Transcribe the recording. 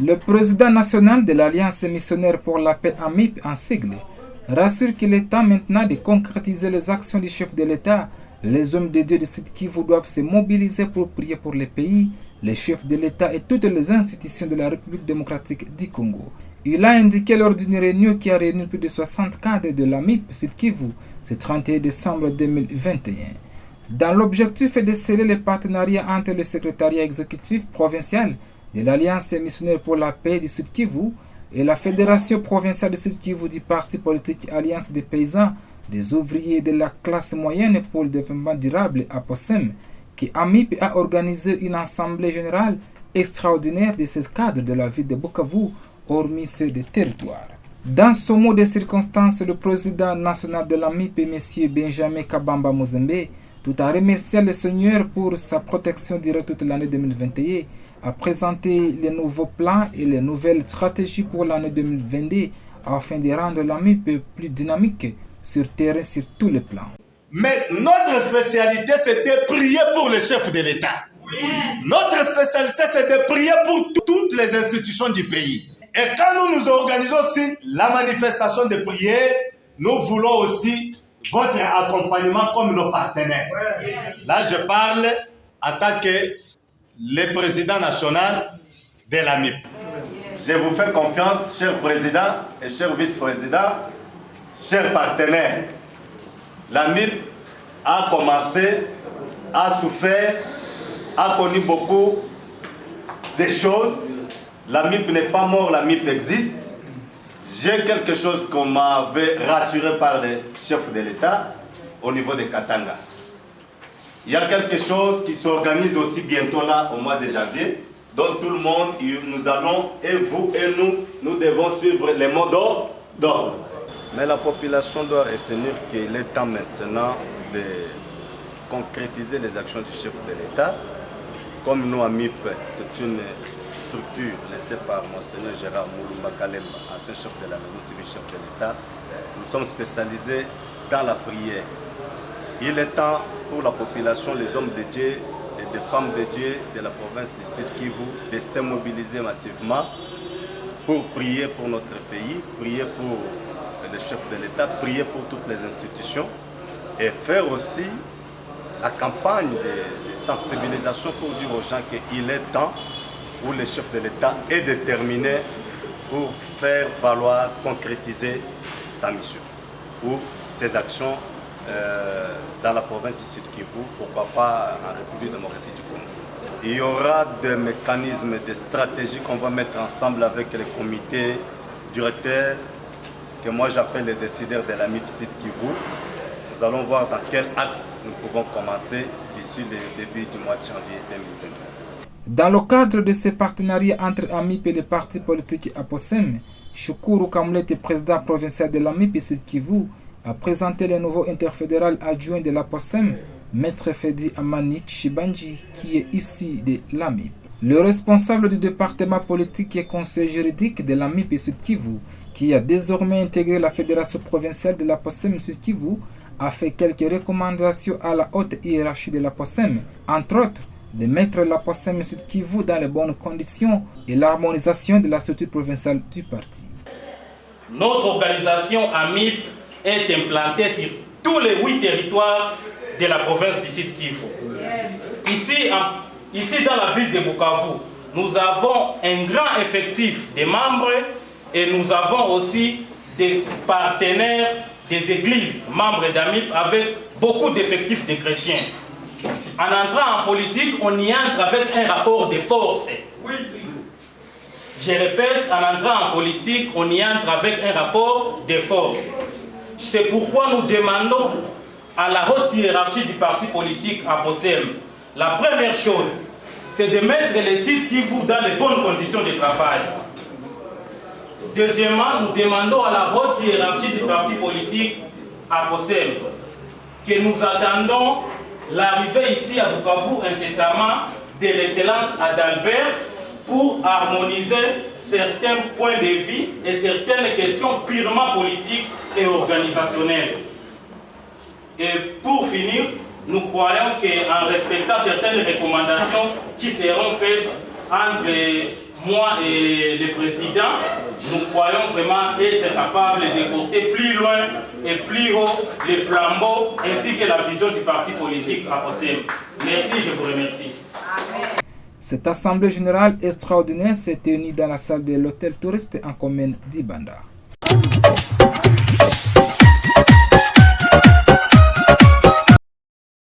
Le président national de l'Alliance missionnaire pour la paix AMIP en sigle rassure qu'il est temps maintenant de concrétiser les actions du chef de l'État. Les hommes de Dieu de Sud Kivu doivent se mobiliser pour prier pour les pays, les chefs de l'État et toutes les institutions de la République démocratique du Congo. Il a indiqué lors d'une réunion qui a réuni plus de 60 cadres de l'AMIP Sud Kivu ce 31 décembre 2021. Dans l'objectif de sceller les partenariats entre le secrétariat exécutif provincial de l'Alliance missionnaire pour la paix du Sud Kivu et la Fédération provinciale du Sud Kivu du parti politique Alliance des paysans, des ouvriers de la classe moyenne pour le développement durable à APOSEM, qui AMIP a organisé une assemblée générale extraordinaire de ces cadres de la ville de Bukavu, hormis ceux des territoires. Dans ce mot de circonstance, le président national de l'AMIP, M. Benjamin Kabamba Muzembe, tout en remerciant le Seigneur pour sa protection durant toute l'année 2021, a présenté les nouveaux plans et les nouvelles stratégies pour l'année 2022 afin de rendre l'AMIP plus dynamique sur terrain sur tous les plans. Mais notre spécialité, c'est de prier pour le chef de l'État. Notre spécialité, c'est de prier pour toutes les institutions du pays. Et quand nous nous organisons aussi la manifestation de prière, nous voulons aussi votre accompagnement comme nos partenaires. Là, je parle en tant que le président national de l'AMIP. Je vous fais confiance, cher président et cher vice-président, chers partenaires. L'AMIP a commencé, a souffert, a connu beaucoup de choses. L'AMIP n'est pas mort, l'AMIP existe. J'ai quelque chose qu'on m'avait rassuré par le chef de l'État au niveau de Katanga. Il y a quelque chose qui s'organise aussi bientôt là, au mois de janvier. Donc tout le monde, nous allons, et vous et nous devons suivre les mots d'ordre. Mais la population doit retenir qu'il est temps maintenant de concrétiser les actions du chef de l'État. Comme nous, AMIP, c'est une structure laissée par Monseigneur Gérard Moulumba Kalemba, ancien chef de la maison civile, chef de l'État. Nous sommes spécialisés dans la prière. Il est temps pour la population, les hommes de Dieu et les femmes de Dieu de la province du Sud Kivu de se mobiliser massivement pour prier pour notre pays, prier pour le chef de l'État, prier pour toutes les institutions et faire aussi la campagne de sensibilisation pour dire aux gens qu'il est temps où le chef de l'État est déterminé pour faire valoir, concrétiser sa mission ou ses actions dans la province du Sud Kivu, pourquoi pas en République démocratique du Congo. Il y aura des mécanismes, des stratégies qu'on va mettre ensemble avec les comités directeurs, que moi j'appelle les décideurs de l'AMIP Sud Kivu. Nous allons voir dans quel axe nous pouvons commencer d'ici le début du mois de janvier 2022. Dans le cadre de ces partenariats entre AMIP et les partis politiques APOSEM, Shukuru Kamulete, président provincial de l'AMIP Sud Kivu, a présenté le nouveau interfédéral adjoint de l'APOSEM, Maître Fedi Amani Chibanji, qui est issu de l'AMIP. Le responsable du département politique et conseil juridique de l'AMIP Sud Kivu, qui a désormais intégré la fédération provinciale de l'APOSEM Sud Kivu, a fait quelques recommandations à la haute hiérarchie de l'APOSEM, entre autres de mettre l'APOSEM Sud Kivu dans les bonnes conditions et l'harmonisation de la structure provinciale du parti. Notre organisation AMIP est implantée sur tous les 8 territoires de la province du Sud Kivu. Ici dans la ville de Bukavu, nous avons un grand effectif de membres et nous avons aussi des partenaires des églises membres d'AMIP avec beaucoup d'effectifs de chrétiens. En entrant en politique, on y entre avec un rapport de force. Je répète, en entrant en politique, on y entre avec un rapport de force. C'est pourquoi nous demandons à la haute hiérarchie du parti politique APOSEM, la première chose, c'est de mettre les sites qui vous dans les bonnes conditions de travail. Deuxièmement, nous demandons à la haute hiérarchie du parti politique APOSEM que nous attendons l'arrivée ici à Bukavu incessamment de l'excellence Adalbert pour harmoniser certains points de vue et certaines questions purement politiques et organisationnelles. Et pour finir, nous croyons qu'en respectant certaines recommandations qui seront faites entre moi et le président, nous croyons vraiment être capables de porter plus loin et plus haut les flambeaux ainsi que la vision du parti politique APOSEM. Merci, je vous remercie. Cette assemblée générale extraordinaire s'est tenue dans la salle de l'hôtel touriste en commune d'Ibanda.